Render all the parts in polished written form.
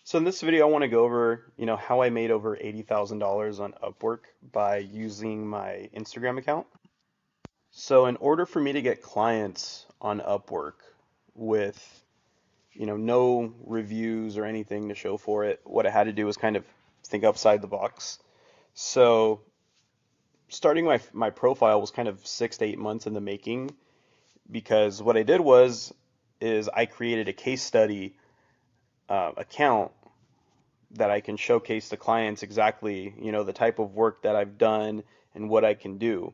So in this video, I want to go over, how I made over $80,000 on Upwork by using my Instagram account. So in order for me to get clients on Upwork with, no reviews or anything to show for it, what I had to do was kind of think outside the box. So starting my profile was kind of 6 to 8 months in the making because what I did is I created a case study account that I can showcase to clients exactly, the type of work that I've done and what I can do.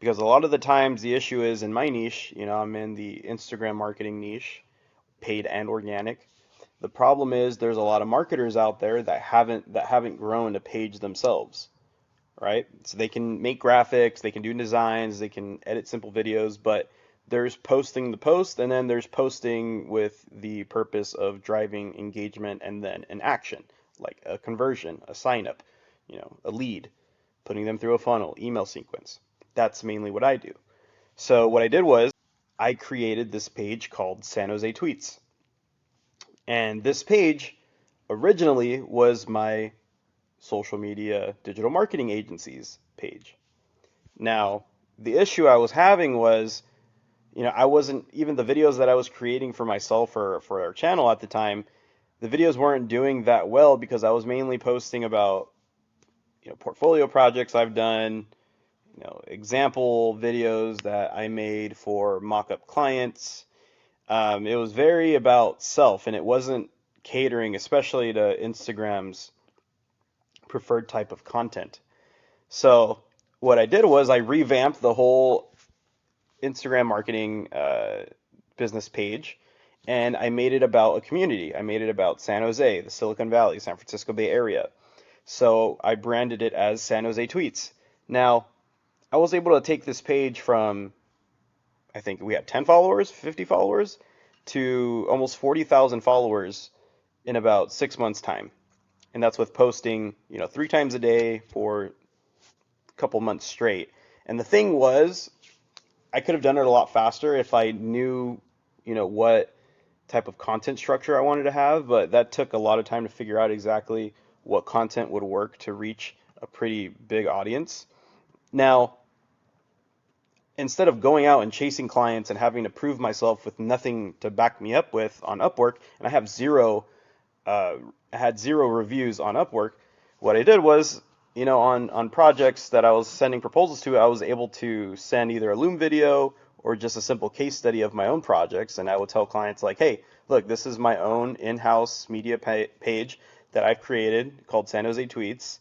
Because a lot of the times the issue is in my niche, I'm in the Instagram marketing niche, paid and organic. The problem is there's a lot of marketers out there that haven't grown a page themselves, right? So they can make graphics, they can do designs, they can edit simple videos, but there's posting the post and then there's posting with the purpose of driving engagement and then an action, like a conversion, a sign up, a lead, putting them through a funnel, email sequence. That's mainly what I do. So what I did was I created this page called San Jose Tweets. And this page originally was my social media digital marketing agencies page. Now, the issue I was having was, I wasn't even the videos that I was creating for myself or for our channel at the time, the videos weren't doing that well because I was mainly posting about, portfolio projects I've done, example videos that I made for mock-up clients. It was very about self and it wasn't catering, especially to Instagram's preferred type of content. So what I did was I revamped the whole Instagram marketing business page, and I made it about a community. I made it about San Jose, the Silicon Valley, San Francisco Bay Area. So I branded it as San Jose Tweets. Now, I was able to take this page from, I think we had 10 followers, 50 followers, to almost 40,000 followers in about 6 months' time. And that's with posting, 3 times a day for a couple months straight. And the thing was, I could have done it a lot faster if I knew, what type of content structure I wanted to have, but that took a lot of time to figure out exactly what content would work to reach a pretty big audience. Now, instead of going out and chasing clients and having to prove myself with nothing to back me up with on Upwork, and I had zero reviews on Upwork, what I did was, on projects that I was sending proposals to, I was able to send either a Loom video or just a simple case study of my own projects, and I would tell clients like, hey, look, this is my own in-house media page that I've created called San Jose Tweets.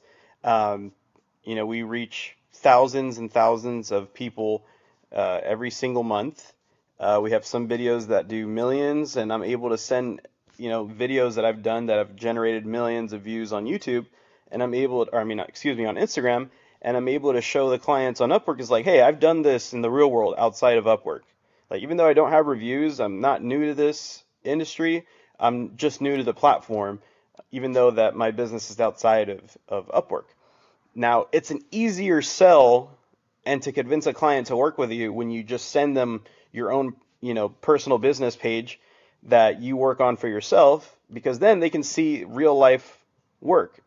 We reach thousands and thousands of people every single month. We have some videos that do millions, and I'm able to send, videos that I've done that have generated millions of views on YouTube, and I'm able, or I mean, excuse me, on Instagram, and I'm able to show the clients on Upwork is like, hey, I've done this in the real world outside of Upwork. Like, even though I don't have reviews, I'm not new to this industry. I'm just new to the platform, even though that my business is outside of Upwork. Now, it's an easier sell and to convince a client to work with you when you just send them your own, personal business page that you work on for yourself, because then they can see real life work.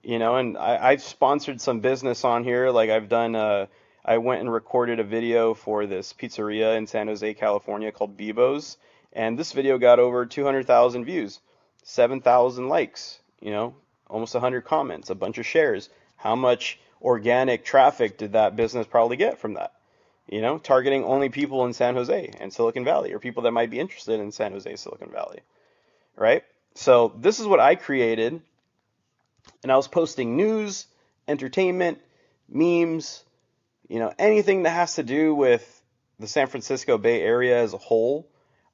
And I've sponsored some business on here. Like I went and recorded a video for this pizzeria in San Jose, California called Bebo's, and this video got over 200,000 views, 7,000 likes, almost 100 comments, a bunch of shares. How much organic traffic did that business probably get from that? Targeting only people in San Jose and Silicon Valley, or people that might be interested in San Jose, Silicon Valley, right? So this is what I created, and I was posting news, entertainment, memes, anything that has to do with the San Francisco Bay Area as a whole.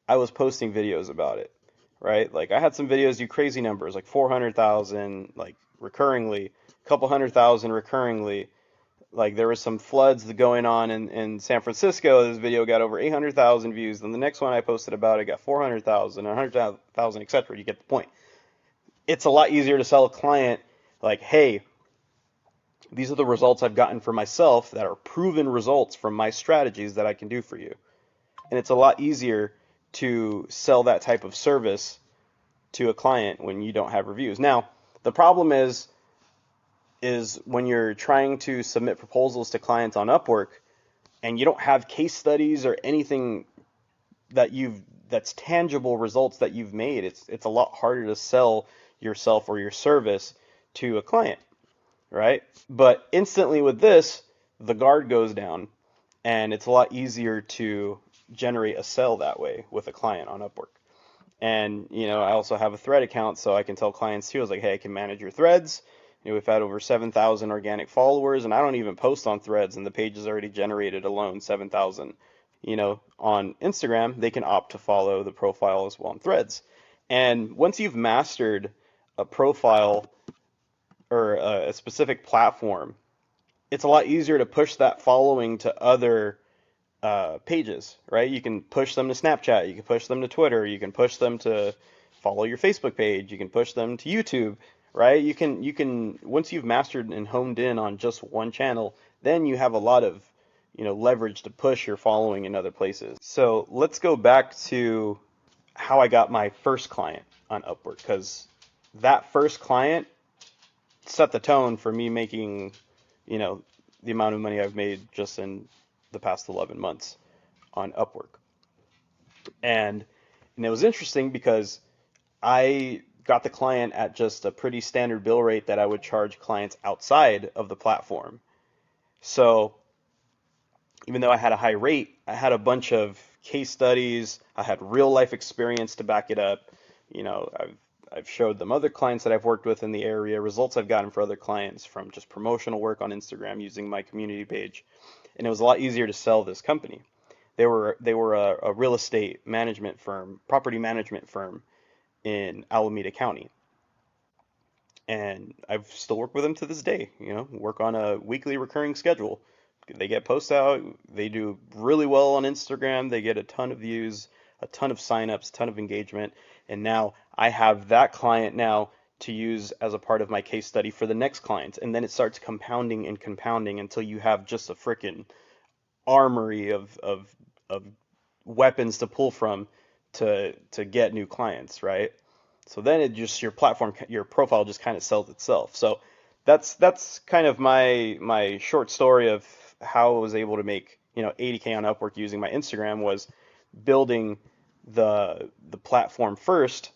I was posting videos about it, right? Like I had some videos do crazy numbers, like 400,000, like recurringly, a couple 100,000 recurringly. Like there was some floods going on in San Francisco. This video got over 800,000 views. Then the next one I posted about it got 400,000, 100,000, etc. You get the point. It's a lot easier to sell a client like, hey, these are the results I've gotten for myself that are proven results from my strategies that I can do for you. And it's a lot easier to sell that type of service to a client when you don't have reviews. Now, the problem is when you're trying to submit proposals to clients on Upwork and you don't have case studies or anything that's tangible results that you've made, it's a lot harder to sell yourself or your service to a client, right? But instantly with this, the guard goes down and it's a lot easier to generate a sale that way with a client on Upwork. And, I also have a thread account, so I can tell clients too. I was like, hey, I can manage your threads. We've had over 7,000 organic followers, and I don't even post on threads, and the page has already generated alone 7,000. On Instagram, they can opt to follow the profile as well on threads. And once you've mastered a profile or a specific platform, it's a lot easier to push that following to other pages, right? You can push them to Snapchat, you can push them to Twitter, you can push them to follow your Facebook page, you can push them to YouTube, right? You can once you've mastered and honed in on just one channel, then you have a lot of, leverage to push your following in other places. So let's go back to how I got my first client on Upwork, because that first client set the tone for me making, you know, the amount of money I've made just in the past 11 months on Upwork. And it was interesting because I got the client at just a pretty standard bill rate that I would charge clients outside of the platform. So even though I had a high rate, I had a bunch of case studies, I had real life experience to back it up. I've showed them other clients that I've worked with in the area, results I've gotten for other clients from just promotional work on Instagram using my community page. And it was a lot easier to sell this company. They were a real estate management firm, property management firm in Alameda County. And I've still worked with them to this day, work on a weekly recurring schedule. They get posts out, they do really well on Instagram, they get a ton of views, a ton of signups, a ton of engagement, and now I have that client now to use as a part of my case study for the next client. And then it starts compounding and compounding until you have just a freaking armory of weapons to pull from to get new clients, right? So then it just your platform, your profile just kind of sells itself. So that's kind of my short story of how I was able to make 80K on Upwork using my Instagram, was building the platform first,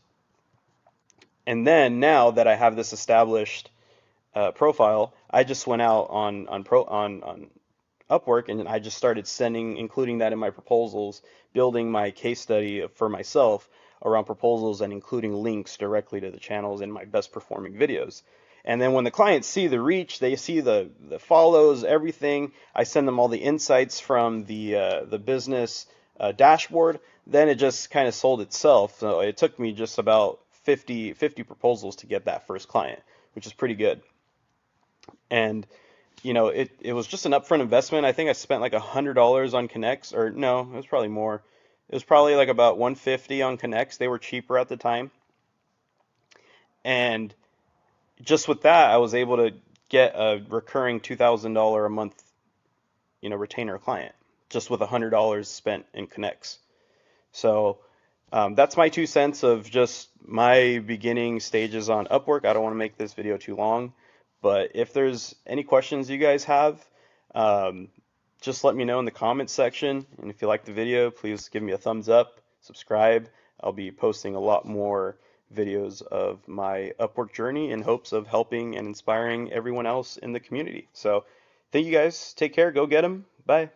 and then now that I have this established profile, I just went out on Upwork, and I just started including that in my proposals, building my case study for myself around proposals and including links directly to the channels in my best performing videos. And then when the clients see the reach, they see the follows, everything, I send them all the insights from the business dashboard, then it just kind of sold itself. So it took me just about 50 proposals to get that first client, which is pretty good. And it was just an upfront investment. I think I spent like $100 on Connects, or no, it was probably more. It was probably like about 150 on Connects. They were cheaper at the time. And just with that, I was able to get a recurring $2,000 a month, retainer client, just with $100 spent in Connects. So that's my 2 cents of just my beginning stages on Upwork. I don't want to make this video too long, but if there's any questions you guys have, just let me know in the comments section. And if you like the video, please give me a thumbs up, subscribe. I'll be posting a lot more videos of my Upwork journey in hopes of helping and inspiring everyone else in the community. So thank you guys. Take care. Go get them. Bye.